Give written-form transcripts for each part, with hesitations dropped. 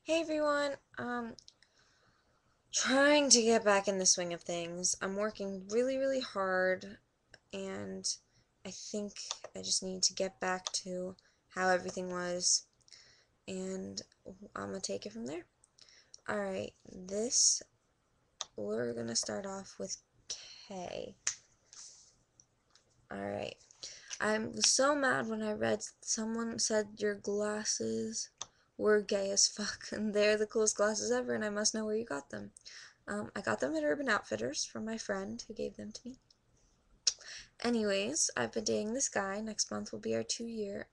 Hey everyone, trying to get back in the swing of things. I'm working really hard and I think I just need to get back to how everything was and I'm gonna take it from there. Alright, we're gonna start off with K. Alright, I was so mad when I read someone said your glasses were gay as fuck and they're the coolest glasses ever and I must know where you got them. I got them at Urban Outfitters from my friend who gave them to me. Anyways, I've been dating this guy. Next month will be our 2 year.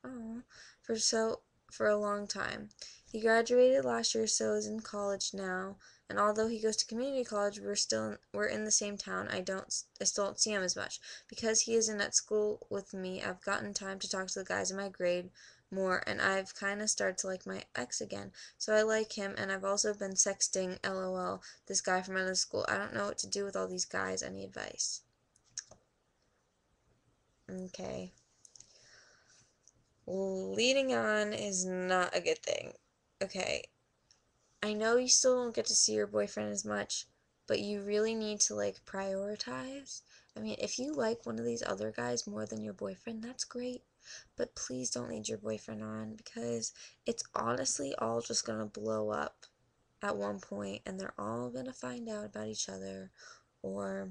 For a long time. He graduated last year, so is in college now. And although he goes to community college, we're in the same town. I still don't see him as much because he isn't at school with me. I've gotten time to talk to the guys in my grade more, and I've kind of started to like my ex again. So I like him, and I've also been sexting LOL this guy from another school. I don't know what to do with all these guys. Any advice? Okay. Leading on is not a good thing. Okay. I know you still don't get to see your boyfriend as much, but you really need to like prioritize. I mean, if you like one of these other guys more than your boyfriend, that's great. But please don't lead your boyfriend on because it's honestly all just gonna blow up at one point and they're all gonna find out about each other or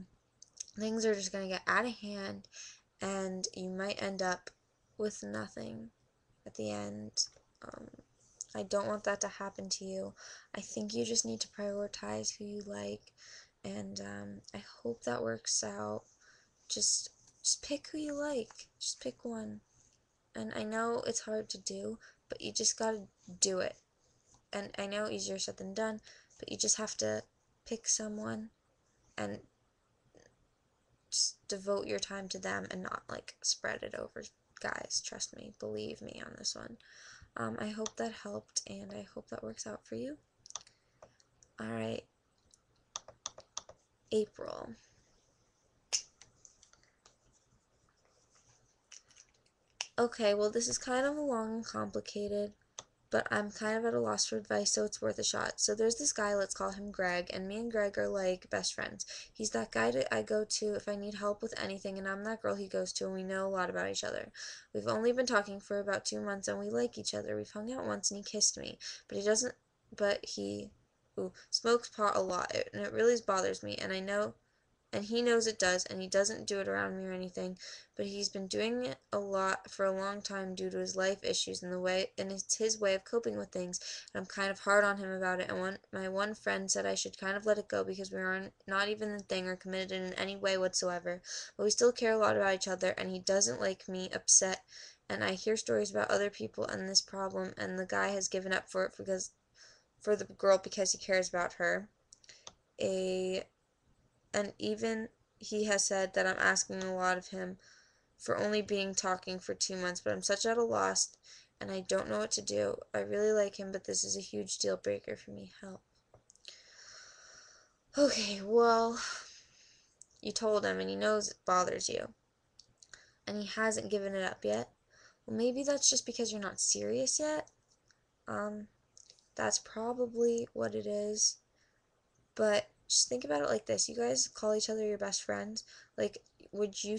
things are just gonna get out of hand and you might end up with nothing at the end. Um, I don't want that to happen to you. I think you just need to prioritize who you like, and I hope that works out. Just, just pick who you like. Just pick one. And I know it's hard to do, but you just gotta do it. And I know easier said than done, but you just have to pick someone and just devote your time to them and not like spread it over guys. Trust me, believe me on this one. I hope that helped and I hope that works out for you. Alright, April. Okay, well, this is kind of long and complicated, but I'm kind of at a loss for advice, so it's worth a shot. So there's this guy, let's call him Greg, and me and Greg are like best friends. He's that guy that I go to if I need help with anything, and I'm that girl he goes to, and we know a lot about each other. We've only been talking for about 2 months, and we like each other. We've hung out once, and he kissed me, but he doesn't, but he, smokes pot a lot, and it really bothers me, and he knows it does, and he doesn't do it around me or anything, but he's been doing it a lot for a long time due to his life issues and it's his way of coping with things, and I'm kind of hard on him about it, and my one friend said I should kind of let it go because we are not even a thing or committed in any way whatsoever, but we still care a lot about each other, and he doesn't like me upset, and I hear stories about other people and this problem, and the guy has given up for the girl because he cares about her. A and even he has said that I'm asking a lot of him for only being talking for 2 months, but I'm such at a loss and I don't know what to do. I really like him, but this is a huge deal breaker for me. Help. Okay, well, you told him and he knows it bothers you, and he hasn't given it up yet. Well, maybe that's just because you're not serious yet. Um, that's probably what it is. But just think about it like this. You guys call each other your best friends. Like, would you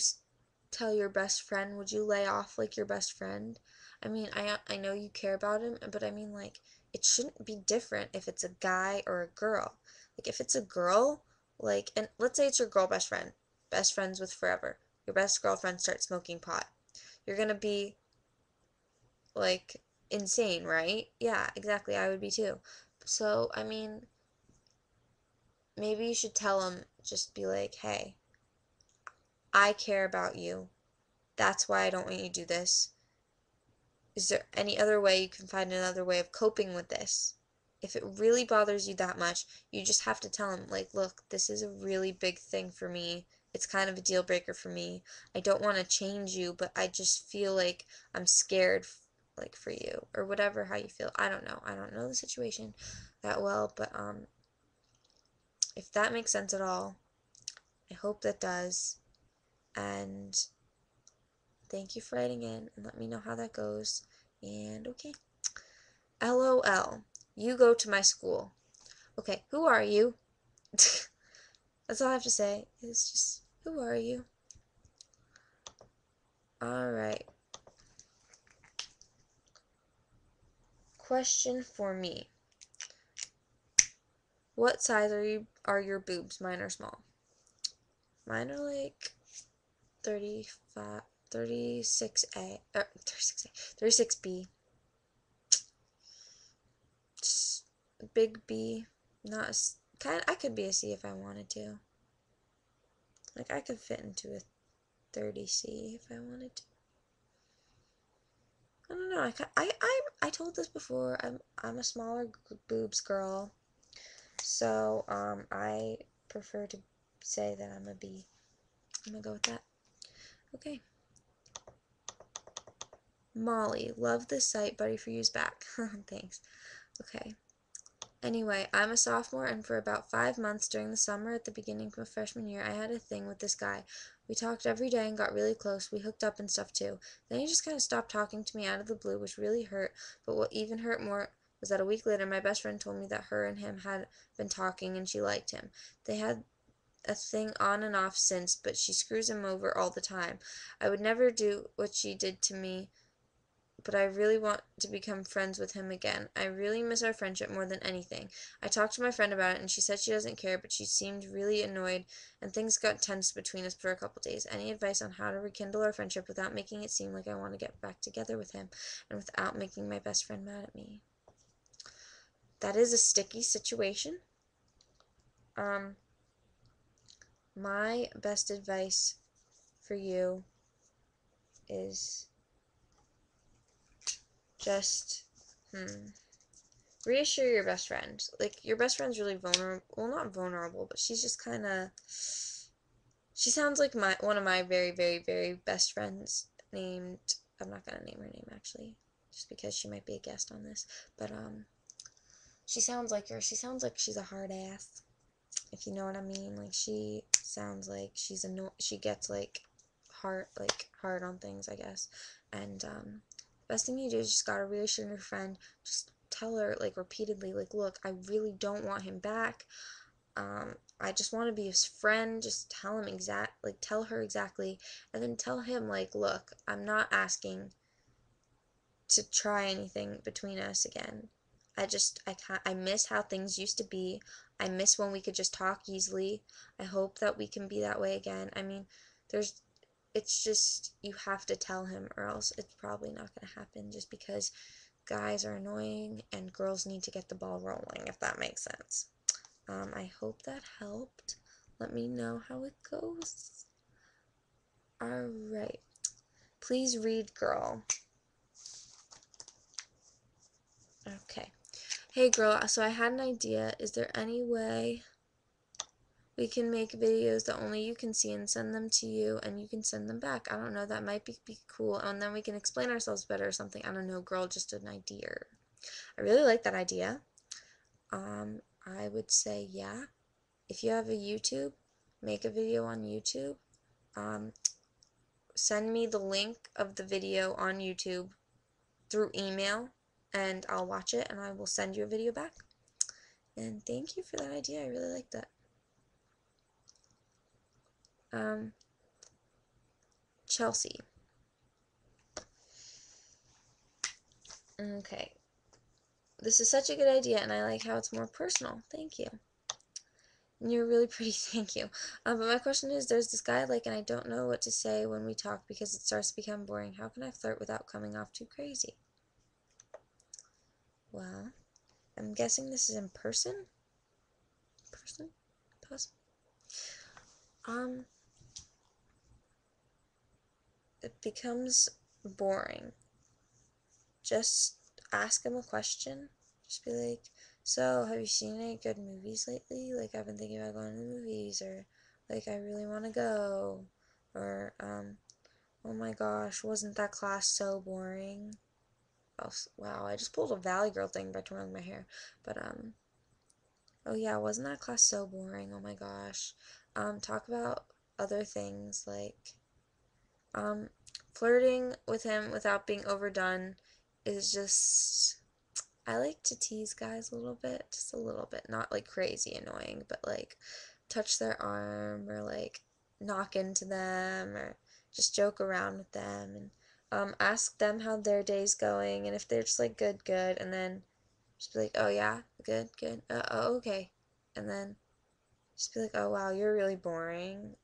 tell your best friend, would you lay off like your best friend? I mean, I know you care about him, but I mean like it shouldn't be different if it's a guy or a girl. Like if it's a girl, like and let's say it's your girl best friend, best friends with forever. Your best girlfriend starts smoking pot. You're going to be like insane, right? Yeah, exactly. I would be too. So, I mean, maybe you should tell him just be like, "Hey, I care about you. That's why I don't want you to do this. Is there any other way you can find another way of coping with this?" If it really bothers you that much, you just have to tell him, like, look, this is a really big thing for me. It's kind of a deal breaker for me. I don't want to change you, but I just feel like I'm scared, like, for you, or whatever, how you feel. I don't know. I don't know the situation that well, but, if that makes sense at all, I hope that does. And thank you for writing in and let me know how that goes. And okay. LOL. You go to my school. Okay, who are you? That's all I have to say. It's just, who are you? Alright. Question for me. What size are your boobs? Mine are small. Mine are like 35, 36A, 36A, 36B. Big B. Not a, kind. I could be a C if I wanted to. Like I could fit into a 30C if I wanted to. I don't know. I told this before. I'm a smaller boobs girl, so I prefer to say that I'm a B. I'm gonna go with that. Okay. Molly, love this site. Buddy for you's back. Thanks. Okay. Anyway, I'm a sophomore, and for about 5 months during the summer at the beginning of my freshman year, I had a thing with this guy. We talked every day and got really close. We hooked up and stuff too. Then he just kind of stopped talking to me out of the blue, which really hurt. But what even hurt more was that a week later, my best friend told me that her and him had been talking and she liked him. They had a thing on and off since, but she screws him over all the time. I would never do what she did to me, but I really want to become friends with him again. I really miss our friendship more than anything. I talked to my friend about it, and she said she doesn't care, but she seemed really annoyed, and things got tense between us for a couple days. Any advice on how to rekindle our friendship without making it seem like I want to get back together with him, and without making my best friend mad at me? That is a sticky situation. Um, my best advice for you is just, reassure your best friend. Like, your best friend's really vulnerable. Well, not vulnerable, but she's just kind of. She sounds like one of my very, very, very best friends named. I'm not gonna name her name actually, just because she might be a guest on this. But she sounds like her. She sounds like she's a hard ass, if you know what I mean. Like she sounds like she gets hard on things, I guess. And best thing you do is just gotta reassure your friend. Just tell her like repeatedly, like, look, I really don't want him back. I just want to be his friend. Just tell her exactly, and then tell him like, look, I'm not asking to try anything between us again. I miss how things used to be. I miss when we could just talk easily. I hope that we can be that way again. I mean, there's it's just you have to tell him or else it's probably not going to happen just because guys are annoying and girls need to get the ball rolling, if that makes sense. I hope that helped. Let me know how it goes. Alright. Please read, girl. Okay. Hey girl, so I had an idea. Is there any way we can make videos that only you can see and send them to you and you can send them back? I don't know, that might be cool. And then we can explain ourselves better or something. I don't know, girl, just an idea. I really like that idea. I would say yeah. If you have a YouTube, make a video on YouTube. Send me the link of the video on YouTube through email and I'll watch it and I will send you a video back. And thank you for that idea. I really like that. Chelsea. Okay. This is such a good idea and I like how it's more personal. Thank you. And you're really pretty, thank you. But my question is, there's this guy I like and I don't know what to say when we talk because it starts to become boring. How can I flirt without coming off too crazy? Well, I'm guessing this is in person? Possible. It becomes boring. Just ask him a question. Just be like, so, have you seen any good movies lately? Like, I've been thinking about going to the movies, or, like, I really want to go, or, oh my gosh, wasn't that class so boring? Oh, wow, I just pulled a Valley Girl thing by twirling my hair, but, oh yeah, wasn't that class so boring? Oh my gosh. Talk about other things, like, flirting with him without being overdone is just I like to tease guys a little bit, just a little bit, not like crazy annoying, but like touch their arm or like knock into them or just joke around with them and ask them how their day's going, and if they're just like good, good, and then just be like, oh yeah, good, good, oh okay, and then just be like, oh wow, you're really boring,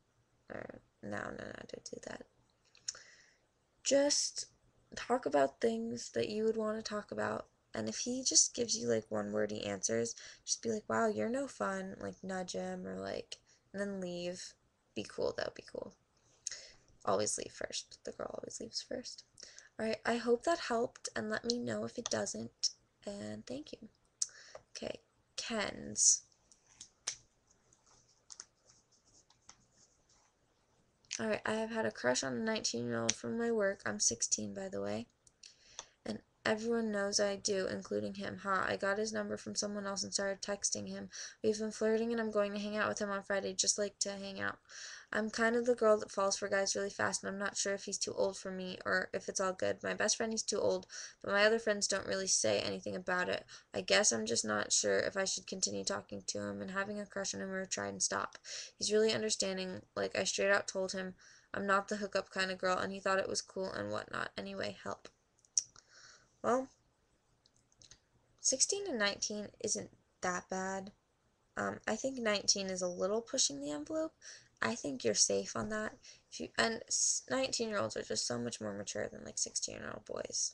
or no, no, no, don't do that. Just talk about things that you would want to talk about. And if he just gives you like one wordy answers, just be like, wow, you're no fun. Like, nudge him or like, and then leave. Be cool, though. Be cool. Always leave first. The girl always leaves first. Alright, I hope that helped, and let me know if it doesn't. And thank you. Okay, Ken's. Alright, I have had a crush on a 19-year-old from my work. I'm 16, by the way. And everyone knows I do, including him. I got his number from someone else and started texting him. We've been flirting and I'm going to hang out with him on Friday, just like to hang out. I'm kind of the girl that falls for guys really fast, and I'm not sure if he's too old for me or if it's all good. My best friend is too old, but my other friends don't really say anything about it. I guess I'm just not sure if I should continue talking to him and having a crush on him or try and stop. He's really understanding. Like, I straight out told him I'm not the hookup kind of girl, and he thought it was cool and whatnot. Anyway, help. Well, 16 and 19 isn't that bad. I think 19 is a little pushing the envelope. I think you're safe on that. And 19-year-olds are just so much more mature than like 16-year-old boys.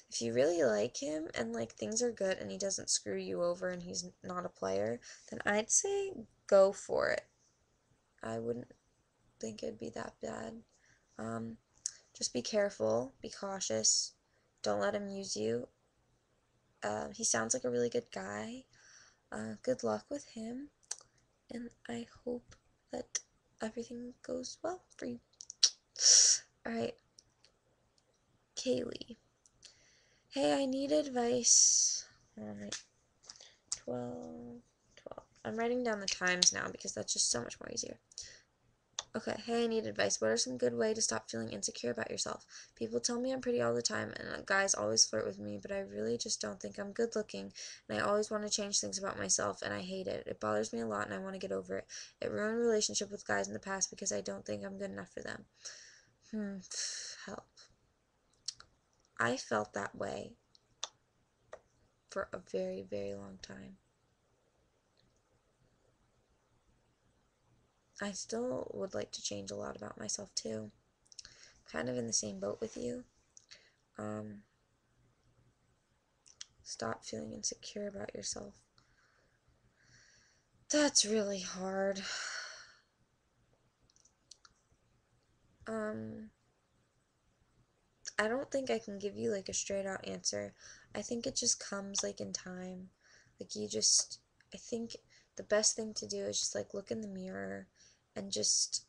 If you really like him and like things are good and he doesn't screw you over and he's not a player, then I'd say go for it. I wouldn't think it'd be that bad. Um, just be careful, be cautious. Don't let him use you. He sounds like a really good guy. Good luck with him, and I hope that everything goes well for you. Alright, Kaylee. Hey, I need advice. Oh, wait. 12. I'm writing down the times now because that's just so much more easier. Okay, hey, I need advice. What are some good ways to stop feeling insecure about yourself? People tell me I'm pretty all the time, and guys always flirt with me, but I really just don't think I'm good looking, and I always want to change things about myself, and I hate it. It bothers me a lot, and I want to get over it. It ruined relationship with guys in the past because I don't think I'm good enough for them. Help. I felt that way for a very, very long time. I still would like to change a lot about myself, too. Kind of in the same boat with you. Stop feeling insecure about yourself. That's really hard. I don't think I can give you like a straight out answer. I think it just comes like in time. Like I think the best thing to do is just like look in the mirror and just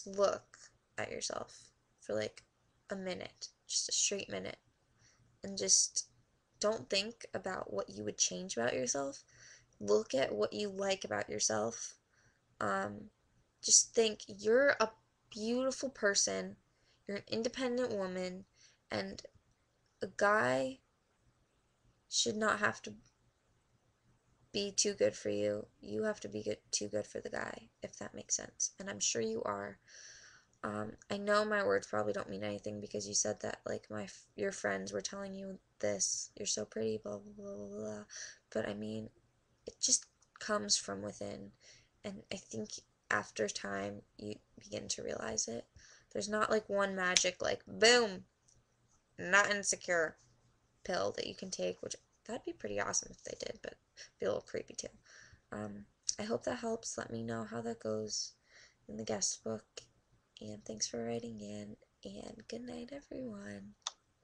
look at yourself for like a minute, just a straight minute, and just don't think about what you would change about yourself. Look at what you like about yourself. Um, just think you're a beautiful person, you're an independent woman, and a guy should not have to be too good for you. You have to be too good for the guy, if that makes sense. And I'm sure you are. I know my words probably don't mean anything because you said that like your friends were telling you this. You're so pretty, blah blah blah blah blah. But I mean, it just comes from within, and I think after time you begin to realize it. There's not like one magic like boom, not insecure pill that you can take, which that'd be pretty awesome if they did, but it'd be a little creepy too. I hope that helps. Let me know how that goes in the guest book. And thanks for writing in. And good night, everyone.